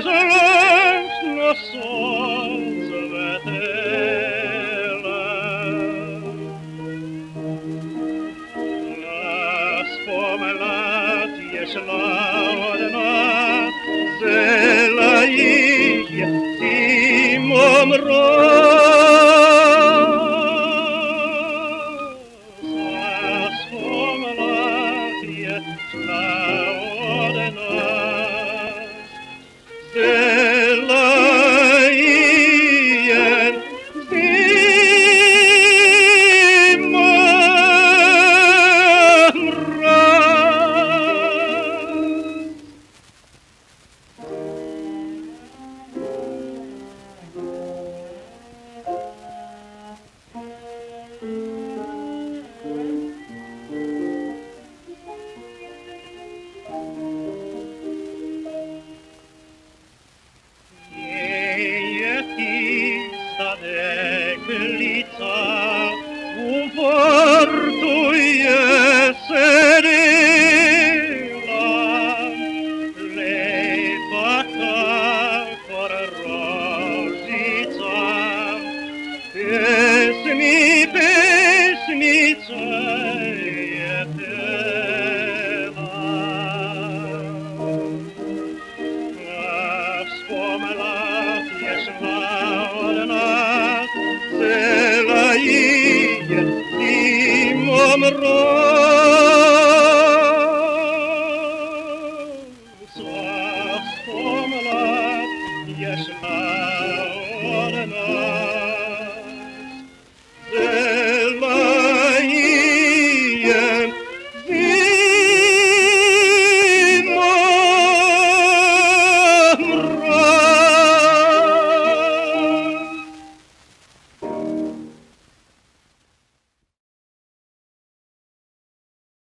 Żelazno słońce metyle. Na wspomnieć jeszcze od nas zelaje zimą mróz. Na wspomnieć jeszcze od nas zelaje zimą mróz. Lica uportuje seryla, lejbaka por rožica, pesnice je pela. Wspomniała jeszcze od nas zelaje zimą mróz.